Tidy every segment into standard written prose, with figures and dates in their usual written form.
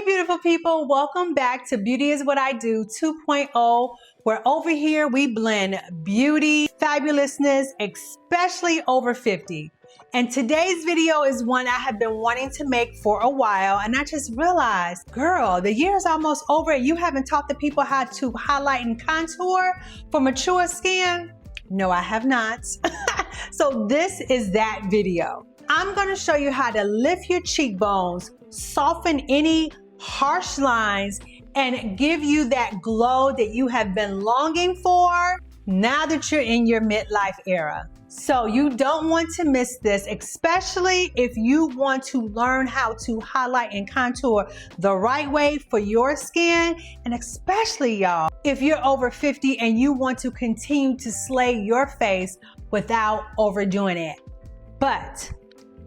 beautiful people, welcome back to Beauty is What I Do 2.0, where over here we blend beauty, fabulousness, especially over 50. And today's video is one I have been wanting to make for a while, and I just realized, girl, the year is almost over and you haven't taught the people how to highlight and contour for mature skin? No, I have not. So this is that video. I'm gonna show you how to lift your cheekbones, soften any harsh lines, and give you that glow that you have been longing for now that you're in your midlife era. So you don't want to miss this, especially if you want to learn how to highlight and contour the right way for your skin, and especially y'all, if you're over 50 and you want to continue to slay your face without overdoing it. But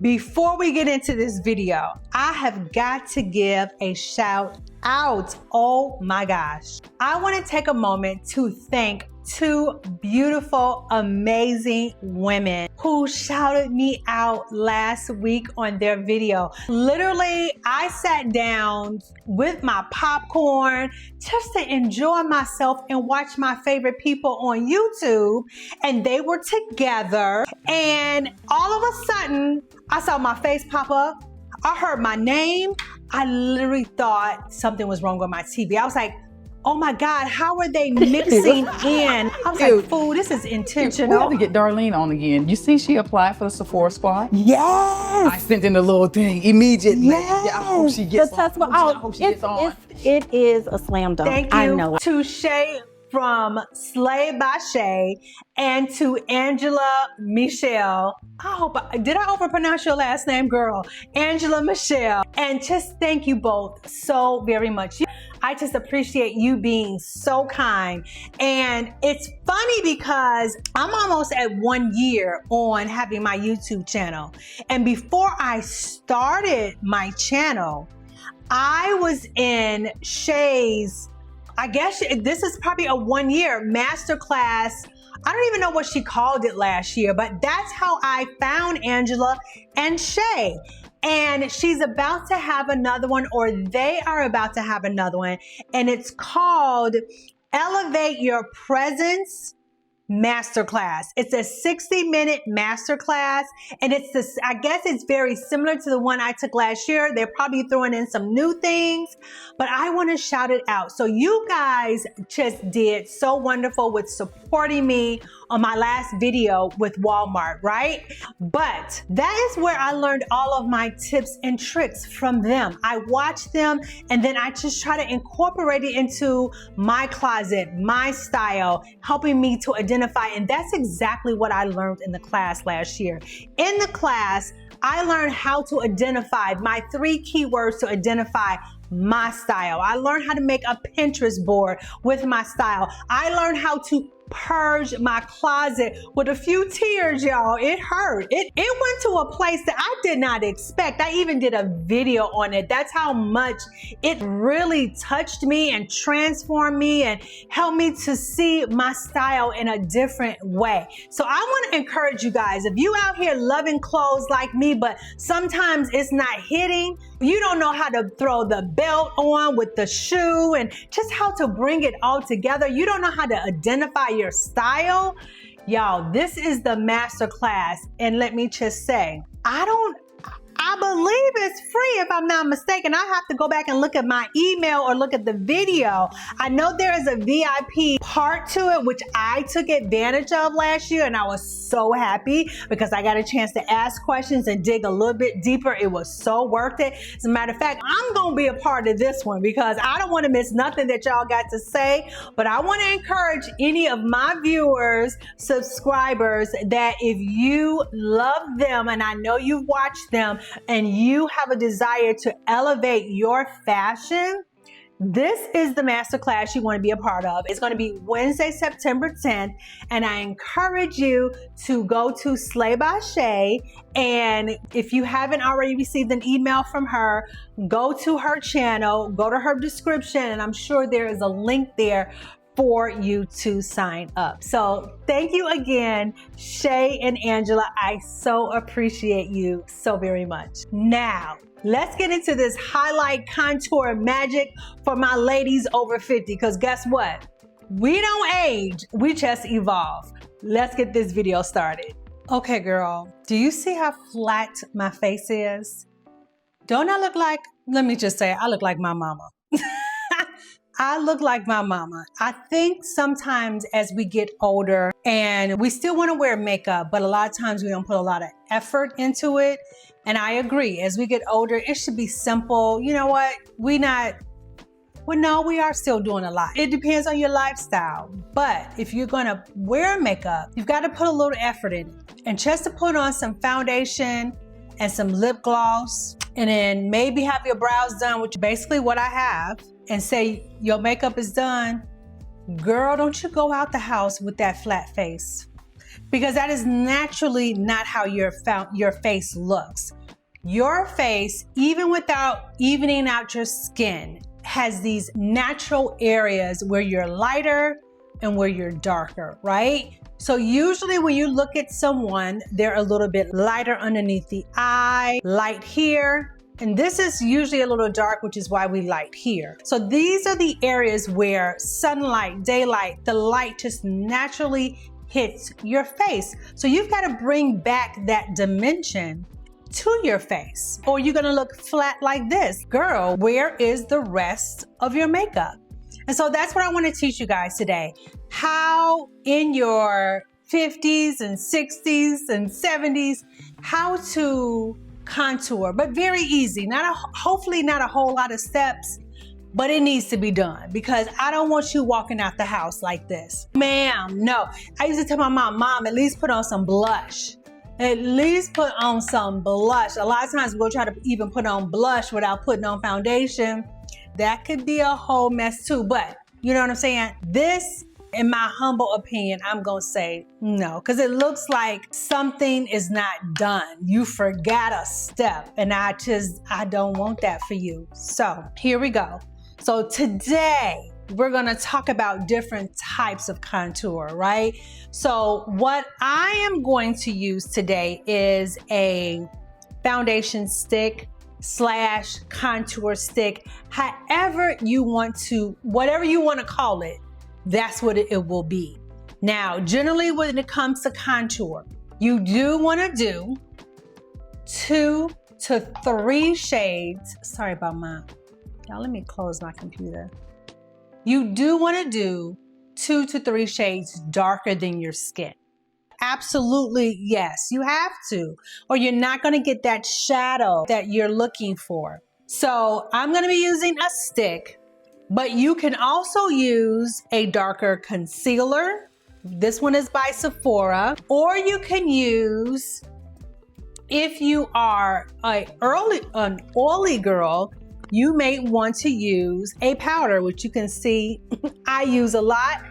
before we get into this video, I have got to give a shout out. Oh my gosh. I want to take a moment to thank two beautiful, amazing women who shouted me out last week on their video. Literally, I sat down with my popcorn just to enjoy myself and watch my favorite people on YouTube, and they were together, and all of a sudden, I saw my face pop up. I heard my name. I literally thought something was wrong with my TV. I was like, oh my God, how are they mixing in? I was like, fool, this is intentional. We have to get Darlene on again. You see she applied for the Sephora Squad? Yes. I sent in the little thing immediately. Yes. Yeah, I hope she gets on. I hope she gets on. It is a slam dunk. Thank you I know it. to Shay from Slay by Shay and to Angela Michelle. Did I overpronounce your last name, girl? Angela Michelle. And just thank you both so very much. I just appreciate you being so kind. And it's funny because I'm almost at 1 year on having my YouTube channel. And before I started my channel, I was in Shay's, I guess this is probably a 1 year Masterclass. I don't even know what she called it last year, but that's how I found Angela and Shay. And she's about to have another one, or they are about to have another one, and it's called Elevate Your Presence Masterclass. It's a 60-minute masterclass, and it's this, I guess it's very similar to the one I took last year. They're probably throwing in some new things, but I want to shout it out. So you guys just did so wonderful with supporting me on my last video with Walmart, right? But that is where I learned all of my tips and tricks from them. I watched them, and then I just try to incorporate it into my closet, my style, helping me to identify. And that's exactly what I learned in the class last year. In the class, I learned how to identify my 3 keywords to identify my style. I learned how to make a Pinterest board with my style. I learned how to purge my closet with a few tears, y'all. It hurt. It went to a place that I did not expect. I even did a video on it. That's how much it really touched me and transformed me and helped me to see my style in a different way. So I want to encourage you guys, if you out here loving clothes like me, but sometimes it's not hitting, you don't know how to throw the belt on with the shoe and just how to bring it all together. You don't know how to identify your style. Y'all, this is the master class. And let me just say, I believe it's free if I'm not mistaken. I have to go back and look at my email or look at the video. I know there is a VIP part to it, which I took advantage of last year, and I was so happy because I got a chance to ask questions and dig a little bit deeper. It was so worth it. As a matter of fact, I'm gonna be a part of this one because I don't want to miss nothing that y'all got to say, but I want to encourage any of my viewers, subscribers, that if you love them, and I know you've watched them, and you have a desire to elevate your fashion, this is the masterclass you want to be a part of. It's going to be Wednesday, September 10th, and I encourage you to go to Slay by Shay, and if you haven't already received an email from her, go to her channel, go to her description, and I'm sure there is a link there for you to sign up. So thank you again, Shay and Angela. I so appreciate you so very much. Now, let's get into this highlight contour magic for my ladies over 50, because guess what? We don't age, we just evolve. Let's get this video started. Okay, girl, do you see how flat my face is? Don't I look like, let me just say, I look like my mama. I look like my mama. I think sometimes as we get older and we still want to wear makeup, but a lot of times we don't put a lot of effort into it. And I agree, as we get older, it should be simple. You know what? No, we are still doing a lot. It depends on your lifestyle. But if you're gonna wear makeup, you've got to put a little effort in it. And just to put on some foundation and some lip gloss, and then maybe have your brows done, which is basically what I have, and say your makeup is done, girl, don't you go out the house with that flat face, because that is naturally not how your face looks. Your face, even without evening out your skin, has these natural areas where you're lighter and where you're darker, right? So usually when you look at someone, they're a little bit lighter underneath the eye, light here. And this is usually a little dark, which is why we light here. So these are the areas where sunlight, daylight, the light just naturally hits your face. So you've got to bring back that dimension to your face, or you're gonna look flat like this. Girl, where is the rest of your makeup? And so that's what I want to teach you guys today. How in your 50s and 60s and 70s, how to contour, but very easy. Hopefully not a whole lot of steps, but it needs to be done, because I don't want you walking out the house like this. Ma'am, no. I used to tell my mom, at least put on some blush. At least put on some blush. A lot of times we'll try to even put on blush without putting on foundation. That could be a whole mess too, but you know what I'm saying? This, in my humble opinion, I'm gonna say no, because it looks like something is not done. You forgot a step, and I don't want that for you. So here we go. So today, we're gonna talk about different types of contour, right? So what I am going to use today is a foundation stick / contour stick. However you want to, whatever you want to call it, that's what it will be. Now, generally when it comes to contour, you do want to do 2 to 3 shades. Sorry about mine. Y'all, let me close my computer. You do want to do 2 to 3 shades darker than your skin. Absolutely, yes, you have to, or you're not going to get that shadow that you're looking for. So I'm going to be using a stick, but you can also use a darker concealer. This one is by Sephora, or you can use, if you are an oily girl, you may want to use a powder, which you can see I use a lot,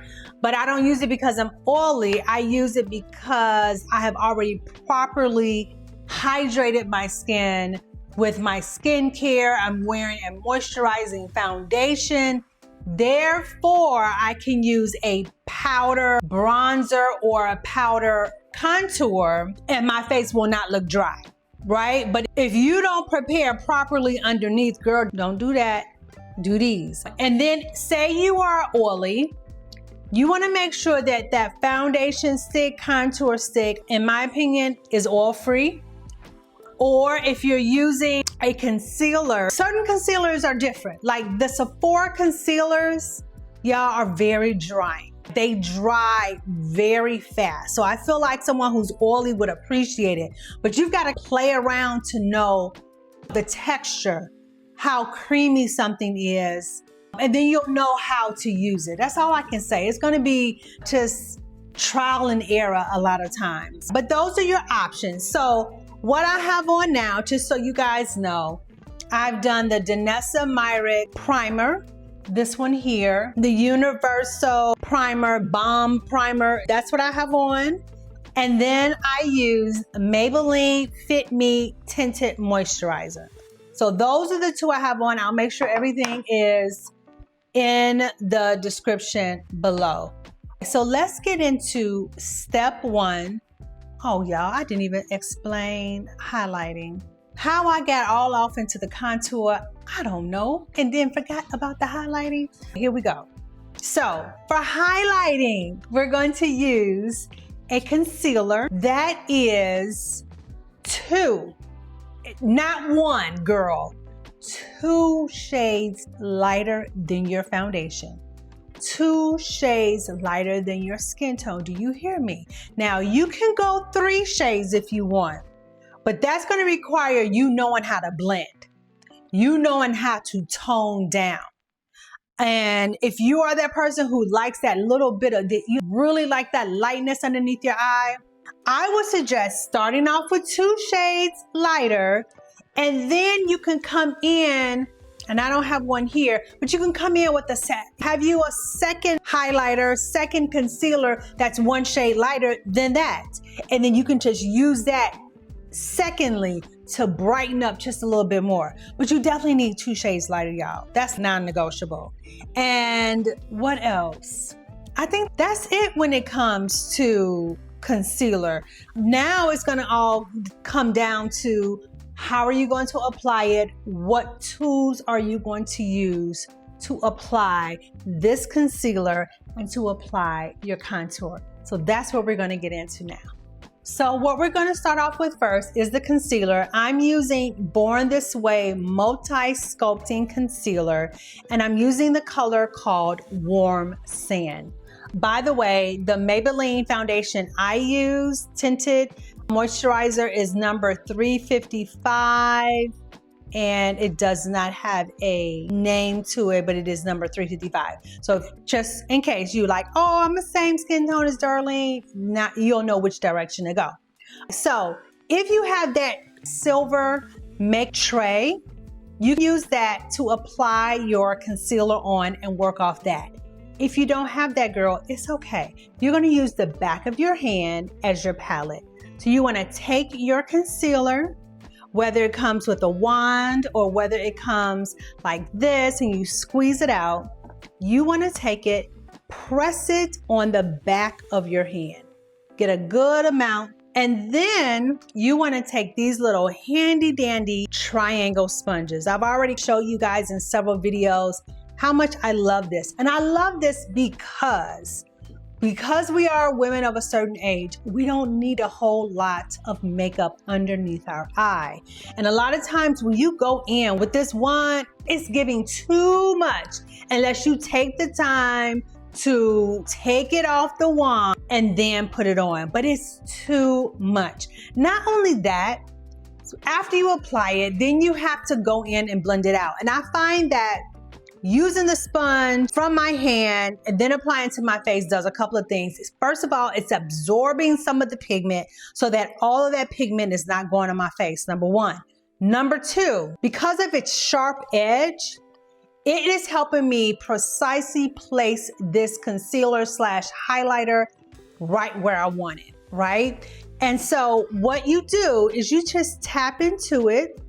but I don't use it because I'm oily. I use it because I have already properly hydrated my skin with my skincare. I'm wearing a moisturizing foundation. Therefore, I can use a powder bronzer or a powder contour and my face will not look dry, right? But if you don't prepare properly underneath, girl, don't do that. Do these. And then say you are oily, you want to make sure that that foundation stick, contour stick, in my opinion, is oil-free. Or if you're using a concealer, certain concealers are different. Like the Sephora concealers, y'all, are very drying. They dry very fast. So I feel like someone who's oily would appreciate it. But you've got to play around to know the texture, how creamy something is, and then you'll know how to use it. That's all I can say. It's going to be just trial and error a lot of times. But those are your options. So what I have on now, just so you guys know, I've done the Danessa Myrick primer, this one here, the Universal Primer, Balm Primer, that's what I have on. And then I use Maybelline Fit Me Tinted Moisturizer. So those are the two I have on. I'll make sure everything is in the description below. So let's get into step one. Oh, y'all, I didn't even explain highlighting. How I got all off into the contour, I don't know, and then forgot about the highlighting. Here we go. So for highlighting, we're going to use a concealer that is 2, not 1, girl, 2 shades lighter than your foundation. 2 shades lighter than your skin tone. Do you hear me? Now you can go 3 shades if you want, but that's going to require you knowing how to blend, you knowing how to tone down. And if you are that person who likes that little bit of, you really like that lightness underneath your eye, I would suggest starting off with 2 shades lighter, and then you can come in, and I don't have one here, but you can come in with have you a second highlighter, second concealer that's 1 shade lighter than that. And then you can just use that secondly to brighten up just a little bit more. But you definitely need 2 shades lighter, y'all. That's non-negotiable. And what else? I think that's it when it comes to concealer. Now it's gonna all come down to how are you going to apply it? What tools are you going to use to apply this concealer and to apply your contour? So that's what we're going to get into now. So what we're going to start off with first is the concealer. I'm using Born This Way Multi-Sculpting Concealer, and I'm using the color called Warm Sand. By the way, the Maybelline foundation I use, tinted moisturizer, is number 355, and it does not have a name to it, but it is number 355. So just in case you like, oh, I'm the same skin tone as Darlene, you'll know which direction to go. So if you have that silver make tray, you use that to apply your concealer on and work off that. If you don't have that, girl, it's okay. You're going to use the back of your hand as your palette. So you want to take your concealer, whether it comes with a wand or whether it comes like this and you squeeze it out, you want to take it, press it on the back of your hand. Get a good amount. And then you want to take these little handy dandy triangle sponges. I've already showed you guys in several videos how much I love this. And I love this because we are women of a certain age, we don't need a whole lot of makeup underneath our eye. And a lot of times when you go in with this wand, it's giving too much unless you take the time to take it off the wand and then put it on. But it's too much. Not only that, after you apply it, then you have to go in and blend it out. And I find that using the sponge from my hand and then applying to my face does a couple of things. First of all, it's absorbing some of the pigment so that all of that pigment is not going on my face, number 1. Number 2, because of its sharp edge, it is helping me precisely place this concealer / highlighter right where I want it, right? And so what you do is you just tap into it,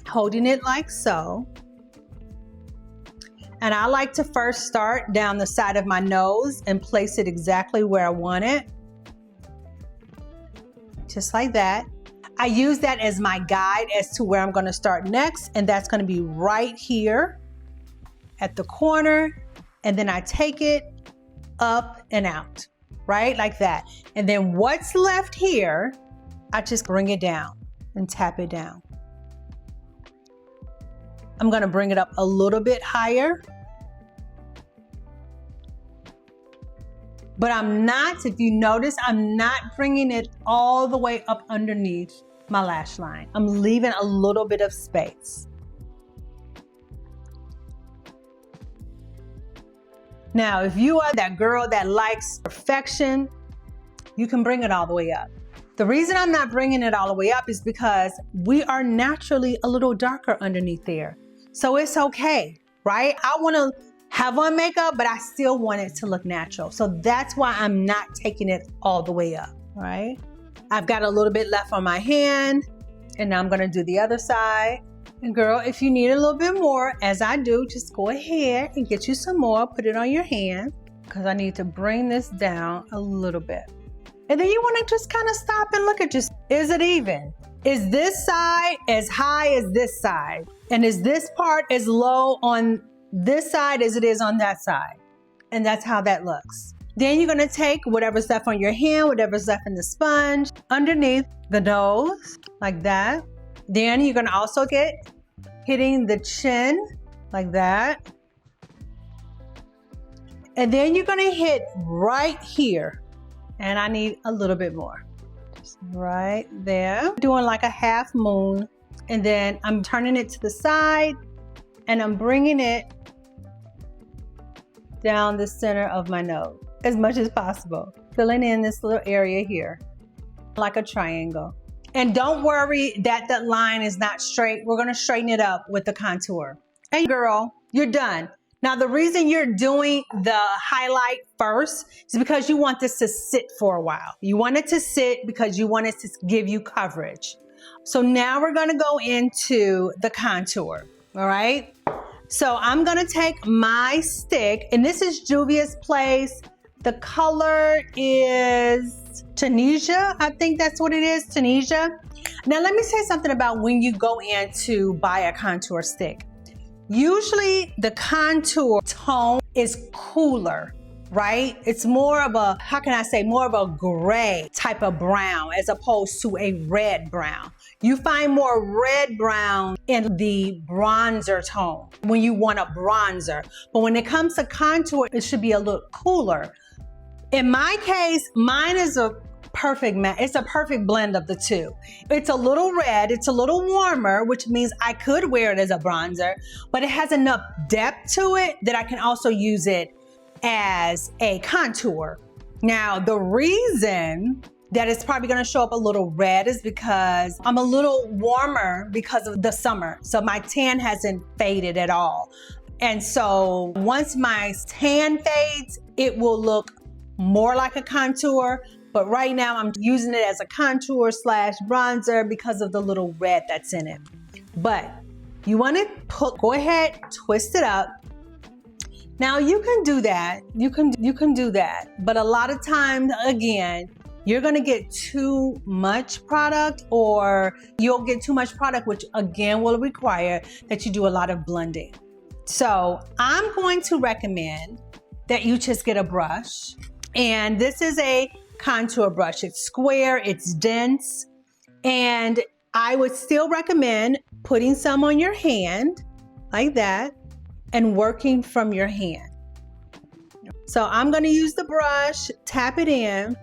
holding it like so. And I like to first start down the side of my nose and place it exactly where I want it. Just like that. I use that as my guide as to where I'm going to start next. And that's going to be right here at the corner. And then I take it up and out, right? Like that. And then what's left here, I just bring it down and tap it down. I'm going to bring it up a little bit higher. But I'm not, if you notice, I'm not bringing it all the way up underneath my lash line. I'm leaving a little bit of space. Now, if you are that girl that likes perfection, you can bring it all the way up. The reason I'm not bringing it all the way up is because we are naturally a little darker underneath there. So it's okay, right? I want to have on makeup, but I still want it to look natural. So that's why I'm not taking it all the way up, right? I've got a little bit left on my hand, and now I'm going to do the other side. And girl, if you need a little bit more, as I do, just go ahead and get you some more. Put it on your hand because I need to bring this down a little bit. And then you want to just kind of stop and look at just, is it even? Is this side as high as this side? And is this part as low on this side as it is on that side? And that's how that looks. Then you're going to take whatever's left on your hand, whatever's left in the sponge, underneath the nose, like that. Then you're going to also get hitting the chin, like that. And then you're going to hit right here. And I need a little bit more. Just right there. Doing like a half moon. And then I'm turning it to the side and I'm bringing it down the center of my nose as much as possible. Filling in this little area here, like a triangle. And don't worry that that line is not straight. We're gonna straighten it up with the contour. Hey girl, you're done. Now the reason you're doing the highlight first is because you want this to sit for a while. You want it to sit because you want it to give you coverage. So now we're gonna go into the contour, all right? So I'm gonna take my stick, and this is Juvia's Place. The color is Tunisia, I think that's what it is, Tunisia. Now let me say something about when you go in to buy a contour stick. Usually the contour tone is cooler, right? It's more of a, how can I say, more of a gray type of brown as opposed to a red brown. You find more red brown in the bronzer tone when you want a bronzer. But when it comes to contour, it should be a little cooler. In my case, mine is a perfect match. It's a perfect blend of the two. It's a little red, it's a little warmer, which means I could wear it as a bronzer, but it has enough depth to it that I can also use it as a contour. Now, the reason that it's probably gonna show up a little red is because I'm a little warmer because of the summer. So my tan hasn't faded at all. And so once my tan fades, it will look more like a contour. But right now I'm using it as a contour slash bronzer because of the little red that's in it. But you want to go ahead, twist it up. Now you can do that. You can do that. But a lot of times, again, you're gonna get too much product, or you'll get too much product, which again will require that you do a lot of blending. So I'm going to recommend that you just get a brush. And this is a contour brush. It's square, it's dense, and I would still recommend putting some on your hand like that and working from your hand. So I'm going to use the brush, tap it in,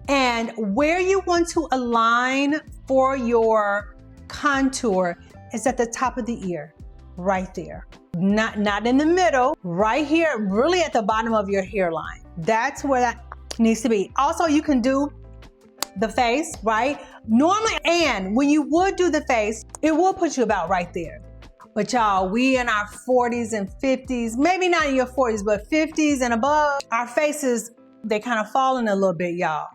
and where you want to align for your contour is at the top of the ear, right there. Not in the middle, right here, really at the bottom of your hairline. That's where that needs to be. Also, you can do the face, right? Normally, and when you would do the face, it will put you about right there. But y'all, we in our 40s and 50s, maybe not in your 40s, but 50s and above, our faces, they kind of falling a little bit, y'all.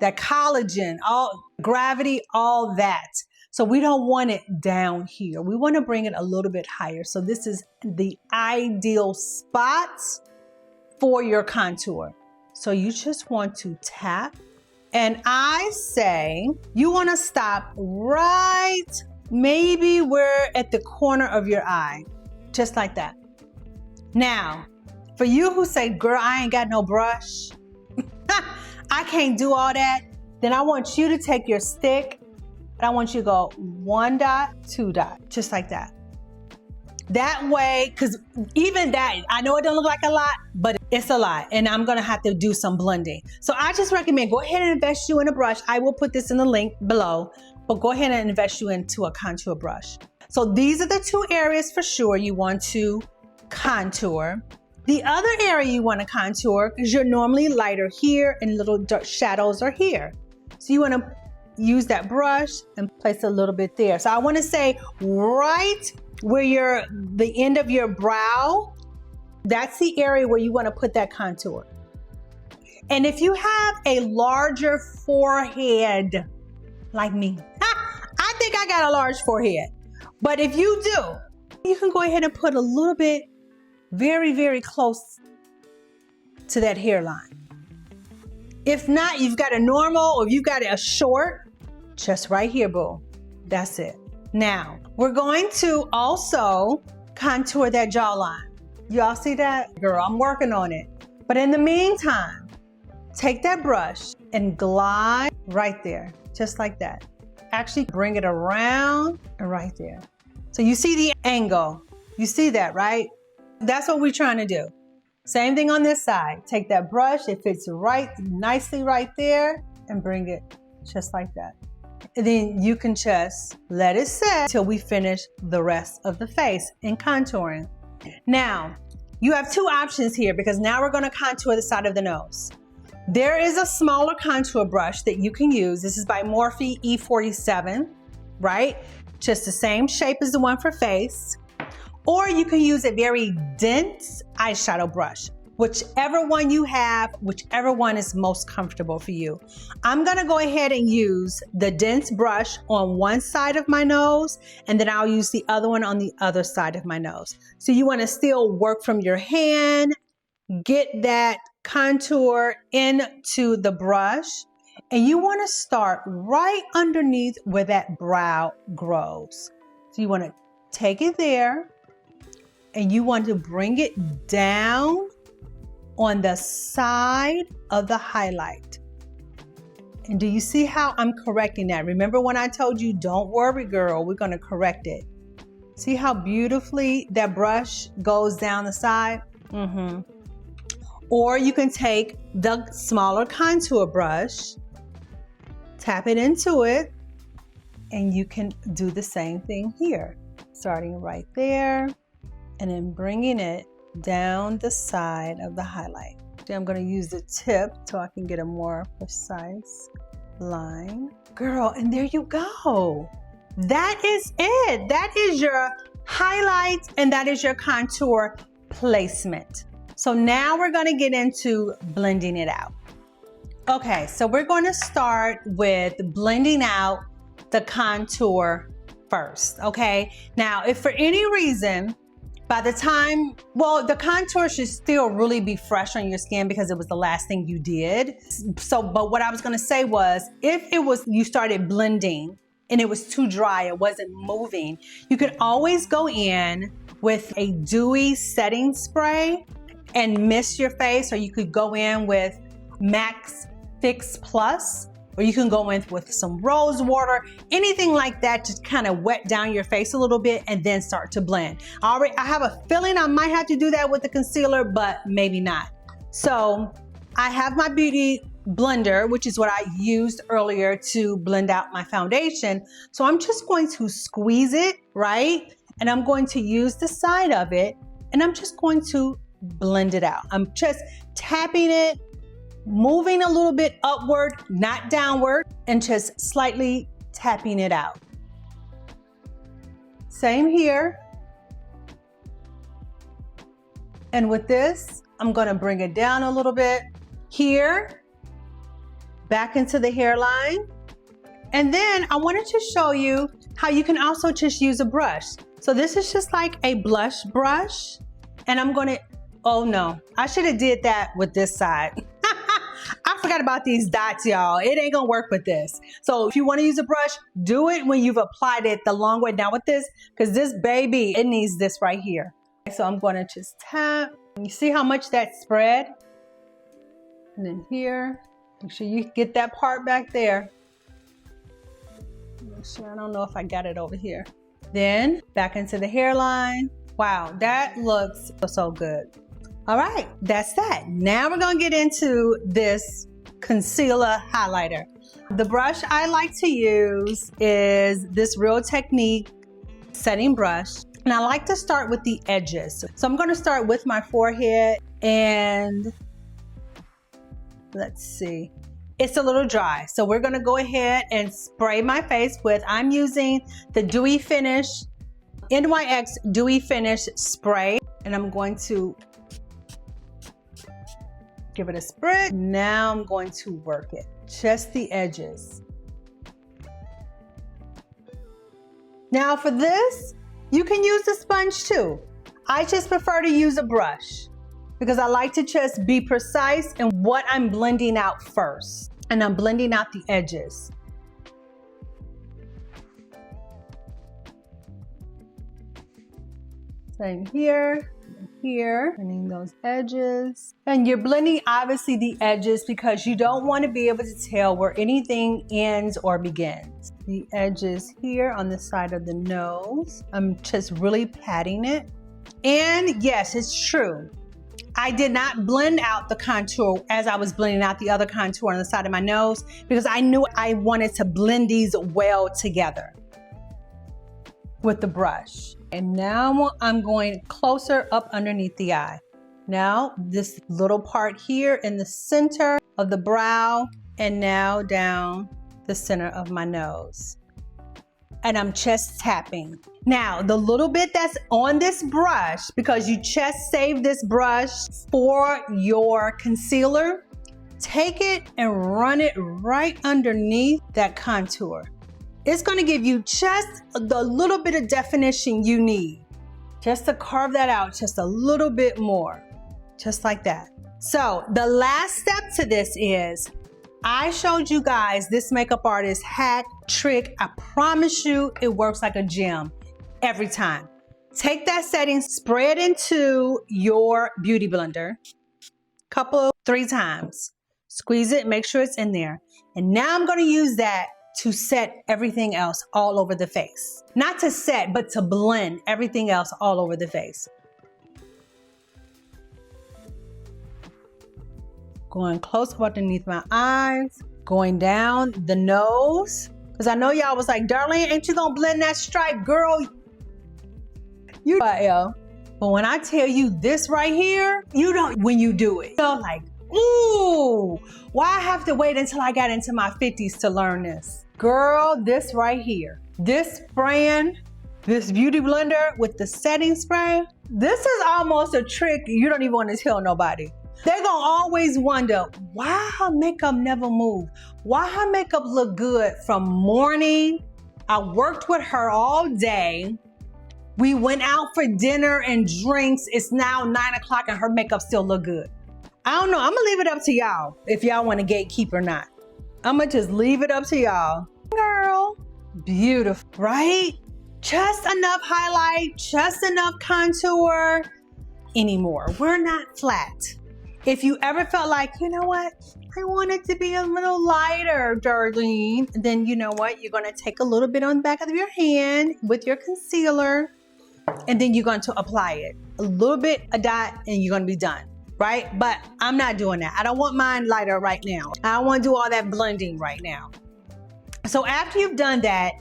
That collagen, all gravity, all that. So we don't want it down here. We want to bring it a little bit higher. So this is the ideal spot for your contour. So you just want to tap. And I say you want to stop right maybe we're at the corner of your eye, just like that. Now, for you who say, girl, I ain't got no brush, I can't do all that, then I want you to take your stick and I want you to go 1 dot, 2 dot, just like that. That way, because even that, I know it don't look like a lot, but it's a lot, and I'm gonna have to do some blending. So I just recommend go ahead and invest you in a brush. I will put this in the link below, but go ahead and invest you into a contour brush. So these are the two areas for sure you want to contour. The other area you want to contour is you're normally lighter here and little shadows are here. So you want to use that brush and place a little bit there. So I want to say right where the end of your brow, that's the area where you want to put that contour. And if you have a larger forehead like me, I think I got a large forehead. But if you do, you can go ahead and put a little bit very, very close to that hairline. If not, you've got a normal, or if you've got a short, just right here, boo. That's it. Now, we're going to also contour that jawline. Y'all see that? Girl, I'm working on it. But in the meantime, take that brush and glide right there, just like that. Actually bring it around and right there. So you see the angle. You see that, right? That's what we're trying to do. Same thing on this side. Take that brush, it fits right nicely right there, and bring it just like that. And then you can just let it set till we finish the rest of the face in contouring. Now, you have two options here because now we're gonna contour the side of the nose. There is a smaller contour brush that you can use. This is by Morphe E47, right? Just the same shape as the one for face. Or you can use a very dense eyeshadow brush. Whichever one you have, whichever one is most comfortable for you. I'm gonna go ahead and use the dense brush on one side of my nose, and then I'll use the other one on the other side of my nose. So you wanna still work from your hand, get that contour into the brush, and you wanna start right underneath where that brow grows. So you wanna take it there, and you want to bring it down on the side of the highlight. And do you see how I'm correcting that? Remember when I told you, don't worry, girl, we're gonna correct it. See how beautifully that brush goes down the side? Or you can take the smaller contour brush, tap it into it, and you can do the same thing here. Starting right there, and then bringing it down the side of the highlight. I'm gonna use the tip so I can get a more precise line. Girl, and there you go. That is it. That is your highlight and that is your contour placement. So now we're gonna get into blending it out. Okay, so we're gonna start with blending out the contour first, okay? Now, if for any reason, by the time, well, the contour should still really be fresh on your skin because it was the last thing you did. So, but what I was gonna say was, if it was, you started blending and it was too dry, it wasn't moving, you could always go in with a dewy setting spray and mist your face, or you could go in with Max Fix Plus, or you can go in with some rose water, anything like that, just kind of wet down your face a little bit and then start to blend. I have a feeling I might have to do that with the concealer, but maybe not. So I have my beauty blender, which is what I used earlier to blend out my foundation. So I'm just going to squeeze it, right? And I'm going to use the side of it, and I'm just going to blend it out. I'm just tapping it, moving a little bit upward, not downward, and just slightly tapping it out. Same here. And with this, I'm gonna bring it down a little bit here, back into the hairline. And then I wanted to show you how you can also just use a brush. So this is just like a blush brush, and I'm gonna, oh no, I should have did that with this side. I forgot about these dots, y'all. It ain't gonna work with this. So if you wanna use a brush, do it when you've applied it the long way down with this, because this baby, it needs this right here. So I'm gonna just tap. You see how much that spread? And then here, make sure you get that part back there. Make sure, I don't know if I got it over here. Then back into the hairline. Wow, that looks so good. All right, that's that. Now we're gonna get into this concealer highlighter. The brush I like to use is this Real Technique setting brush. And I like to start with the edges. So I'm gonna start with my forehead, and let's see. It's a little dry. So we're gonna go ahead and spray my face with, I'm using the Dewy Finish, NYX Dewy Finish spray. And I'm going to give it a spritz. Now I'm going to work it, just the edges. Now for this, you can use a sponge too. I just prefer to use a brush because I like to just be precise in what I'm blending out first. And I'm blending out the edges. Same here, here, blending those edges. And you're blending obviously the edges because you don't want to be able to tell where anything ends or begins. The edges here on the side of the nose. I'm just really patting it. And yes, it's true. I did not blend out the contour as I was blending out the other contour on the side of my nose because I knew I wanted to blend these well together with the brush. And now I'm going closer up underneath the eye. Now this little part here in the center of the brow and now down the center of my nose. And I'm chest tapping. Now, the little bit that's on this brush, because you chest save this brush for your concealer, take it and run it right underneath that contour. It's gonna give you just the little bit of definition you need, just to carve that out just a little bit more, just like that. So the last step to this is, I showed you guys this makeup artist hack trick. I promise you it works like a gem every time. Take that setting, spray it into your beauty blender, three times. Squeeze it, make sure it's in there. And now I'm gonna use that to set everything else all over the face. Not to set, but to blend everything else all over the face. Going close up underneath my eyes, going down the nose. Because I know y'all was like, Darlene, ain't you gonna blend that stripe, girl? You are. But when I tell you this right here, you don't, when you do it, you're like, ooh, why I have to wait until I got into my 50s to learn this? Girl, this right here, this spraying, this beauty blender with the setting spray, this is almost a trick you don't even want to tell nobody. They're gonna always wonder why her makeup never moved, why her makeup look good from morning. I worked with her all day. We went out for dinner and drinks. It's now 9 o'clock and her makeup still look good. I don't know, I'm gonna leave it up to y'all if y'all want to gatekeep or not. I'm gonna just leave it up to y'all. Girl, beautiful, right? Just enough highlight, just enough contour anymore. We're not flat. If you ever felt like, you know what, I want it to be a little lighter, Darlene, then you know what, you're gonna take a little bit on the back of your hand with your concealer, and then you're going to apply it. A little bit, a dot, and you're gonna be done, right? But I'm not doing that. I don't want mine lighter right now. I don't wanna do all that blending right now. So after you've done that,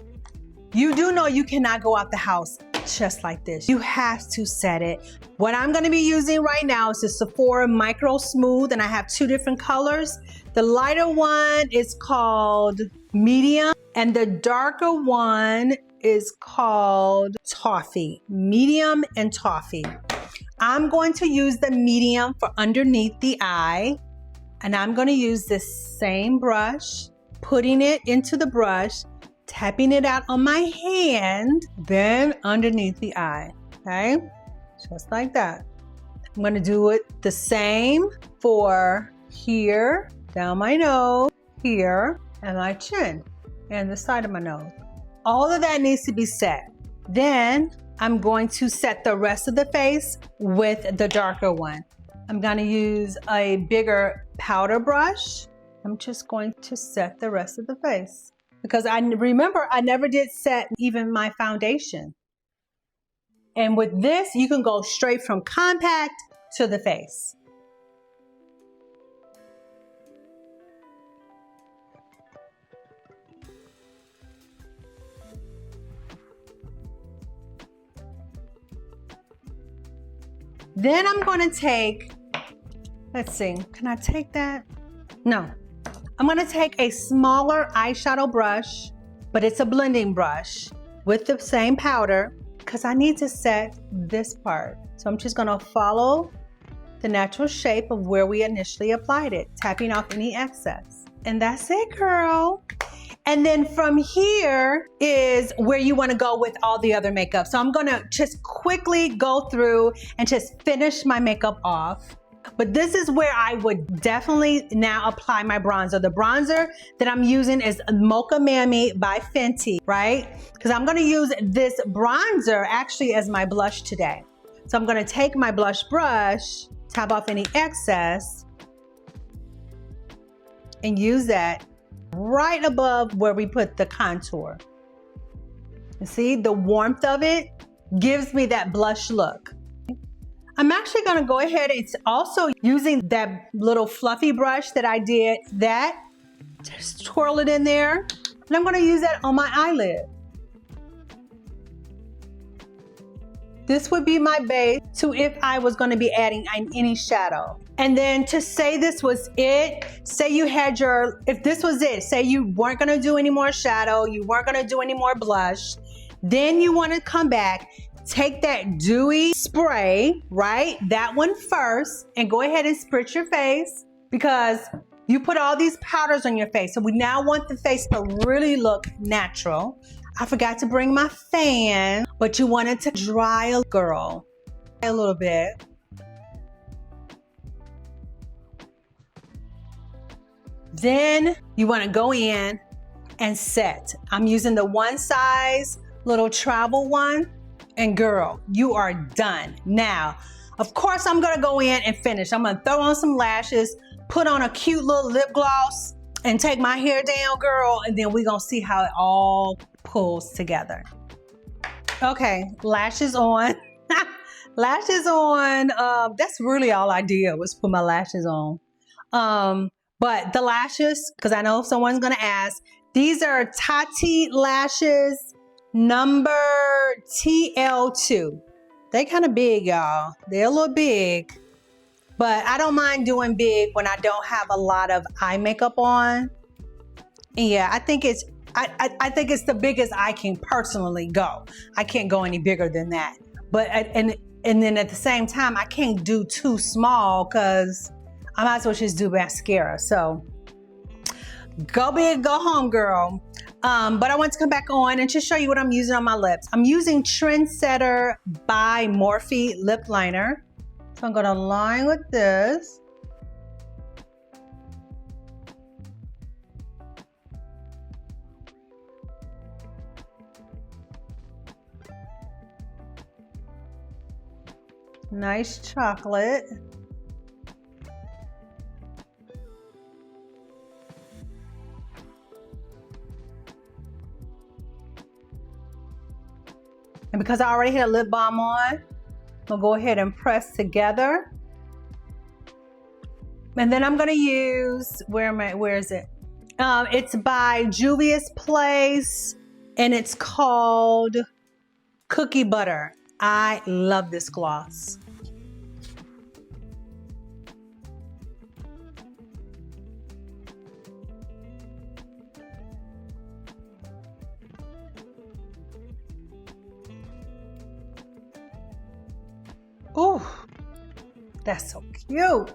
you do know you cannot go out the house just like this. You have to set it. What I'm gonna be using right now is the Sephora Micro Smooth, and I have two different colors. The lighter one is called Medium, and the darker one is called Toffee. Medium and Toffee. I'm going to use the medium for underneath the eye, and I'm gonna use this same brush, putting it into the brush, tapping it out on my hand, then underneath the eye, okay? Just like that. I'm gonna do it the same for here, down my nose, here, and my chin, and the side of my nose. All of that needs to be set. Then I'm going to set the rest of the face with the darker one. I'm gonna use a bigger powder brush. I'm just going to set the rest of the face. Because I remember I never did set even my foundation. And with this, you can go straight from compact to the face. Then I'm gonna take, let's see, can I take that? No. I'm gonna take a smaller eyeshadow brush, but it's a blending brush with the same powder because I need to set this part. So I'm just gonna follow the natural shape of where we initially applied it, tapping off any excess. And that's it, girl. And then from here is where you want to go with all the other makeup. So I'm going to just quickly go through and just finish my makeup off. But this is where I would definitely now apply my bronzer. The bronzer that I'm using is Mocha Mammy by Fenty, right? Because I'm going to use this bronzer actually as my blush today. So I'm going to take my blush brush, tap off any excess, and use that right above where we put the contour. You see, the warmth of it gives me that blush look. I'm actually going to go ahead and also using that little fluffy brush that I did that, just twirl it in there, and I'm going to use that on my eyelid. This would be my base to if I was going to be adding any shadow. And then to say this was it, say you had your, if this was it, say you weren't going to do any more shadow, you weren't going to do any more blush, then you want to come back, take that dewy spray, right? That one first, and go ahead and spritz your face because you put all these powders on your face. So we now want the face to really look natural. I forgot to bring my fan, but you want it to dry a little bit. Then you want to go in and set. I'm using the one size little travel one, and girl, you are done. Now, of course, I'm gonna go in and finish. I'm gonna throw on some lashes, put on a cute little lip gloss, and take my hair down, girl, and then we're gonna see how it all pulls together. Okay, lashes on. Lashes on. That's really all I did was put my lashes on. But the lashes, because I know someone's gonna ask, these are Tati lashes number TL2. They kind of big, y'all. They're a little big, but I don't mind doing big when I don't have a lot of eye makeup on. And yeah, I think it's I think it's the biggest I can personally go. I can't go any bigger than that. But and then at the same time, I can't do too small because I might as well just do mascara. So go big, go home, girl. But I want to come back on and just show you what I'm using on my lips. I'm using Trendsetter by Morphe lip liner. So I'm going to line with this. Nice chocolate. And because I already had a lip balm on, I'm gonna go ahead and press together. And then I'm gonna use, where is it? It's by Juvia's Place and it's called Cookie Butter. I love this gloss. Ooh, that's so cute.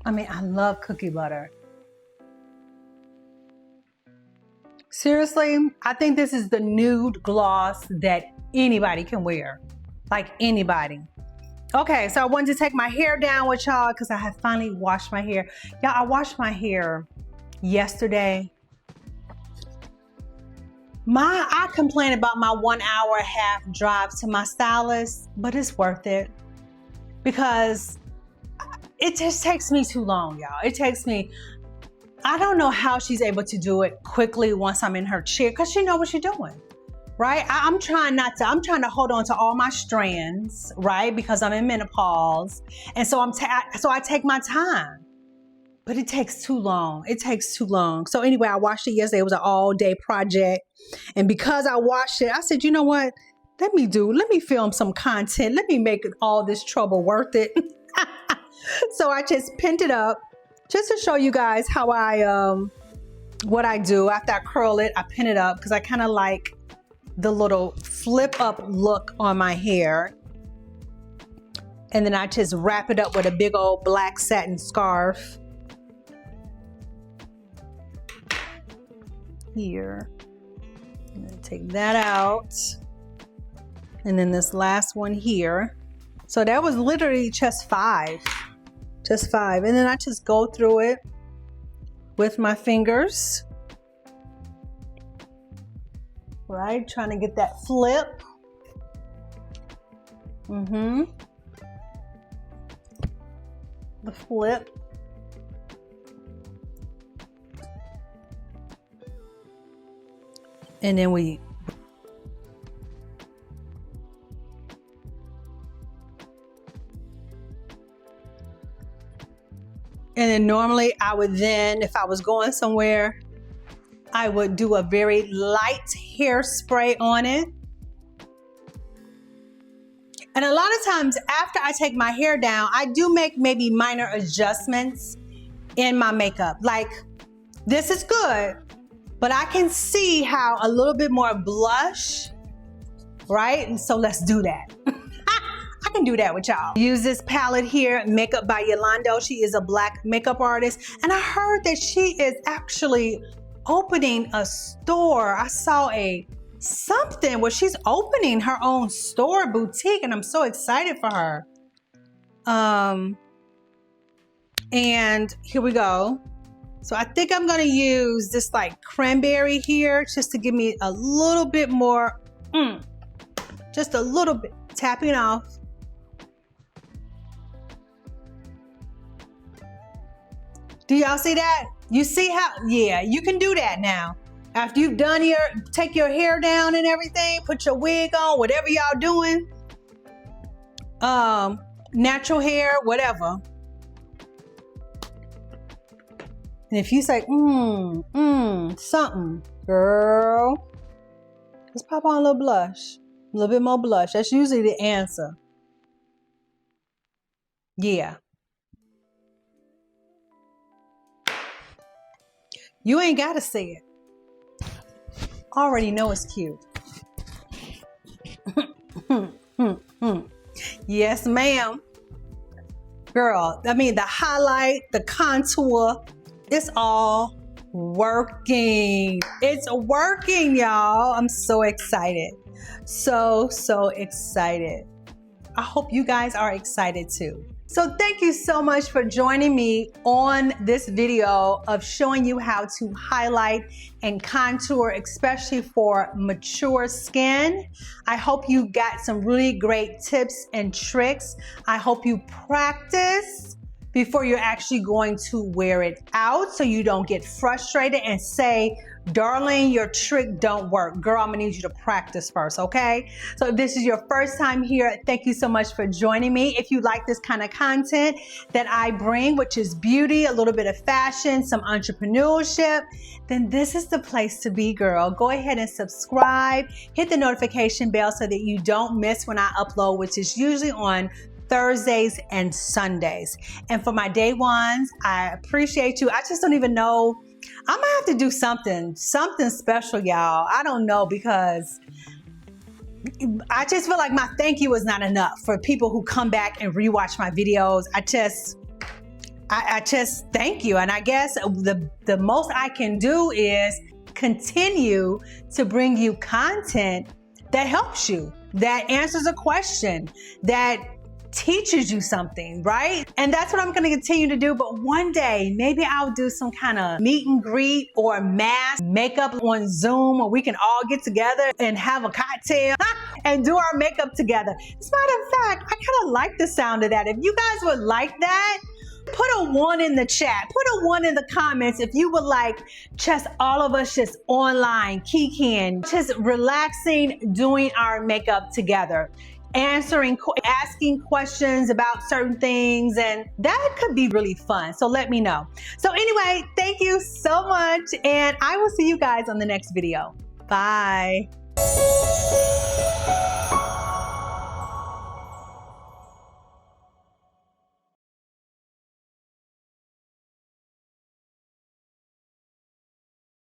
I mean, I love cookie butter. Seriously, I think this is the nude gloss that anybody can wear. Like anybody. Okay, so I wanted to take my hair down with y'all because I have finally washed my hair. Y'all, I washed my hair yesterday. I complain about my 1 hour and a half drive to my stylist, but it's worth it because it just takes me too long, y'all. It takes me, I don't know how she's able to do it quickly once I'm in her chair because she knows what she's doing, right? I'm trying to hold on to all my strands, right? Because I'm in menopause. And so I take my time. But it takes too long. It takes too long. So anyway, I watched it yesterday. It was an all-day project. And because I watched it, I said, you know what? Let me film some content. Let me make all this trouble worth it. So I just pinned it up just to show you guys how what I do. After I curl it, I pin it up because I kind of like the little flip up look on my hair. And then I just wrap it up with a big old black satin scarf. Here. And then take that out. And then this last one here. So that was literally just 5. Just 5. And then I just go through it with my fingers. Right? Trying to get that flip. The flip. And then normally I would then, if I was going somewhere, I would do a very light hairspray on it. And a lot of times after I take my hair down, I do make maybe minor adjustments in my makeup. Like, this is good, but I can see how a little bit more blush, right? And so let's do that. I can do that with y'all. Use this palette here, Makeup by Yolando. She is a black makeup artist. And I heard that she is actually opening a store. I saw something where she's opening her own store boutique, and I'm so excited for her. And here we go. So I think I'm gonna use this like cranberry here just to give me a little bit more, just a little bit, tapping off. Do y'all see that? You see how, yeah, you can do that now. After you've done take your hair down and everything, put your wig on, whatever y'all doing, natural hair, whatever. And if you say, something, girl, let's pop on a little blush, a little bit more blush. That's usually the answer. Yeah. You ain't gotta say it. Already know it's cute. Yes, ma'am. Girl, I mean, the highlight, the contour, it's all working. It's working, y'all. I'm so excited. So excited. I hope you guys are excited too. So thank you so much for joining me on this video of showing you how to highlight and contour, especially for mature skin. I hope you got some really great tips and tricks. I hope you practice before you're actually going to wear it out so you don't get frustrated and say, Darlene, your trick don't work. Girl, I'm gonna need you to practice first, okay? So if this is your first time here, thank you so much for joining me. If you like this kind of content that I bring, which is beauty, a little bit of fashion, some entrepreneurship, then this is the place to be, girl. Go ahead and subscribe, hit the notification bell so that you don't miss when I upload, which is usually on Thursdays and Sundays. And for my day ones, I appreciate you. I just don't even know. I'm gonna have to do something special, y'all. I don't know, because I just feel like my thank you is not enough for people who come back and rewatch my videos. I just thank you. And I guess the most I can do is continue to bring you content that helps you, that answers a question, that teaches you something, right? And that's what I'm going to continue to do. But one day, maybe I'll do some kind of meet and greet or mass makeup on Zoom, where we can all get together and have a cocktail and do our makeup together. As a matter of fact, I kind of like the sound of that. If you guys would like that, put a 1 in the chat. Put a 1 in the comments if you would like just all of us just online, kikiing, just relaxing, doing our makeup together. Asking questions about certain things, and that could be really fun. So let me know. So anyway, thank you so much, and I will see you guys on the next video. Bye.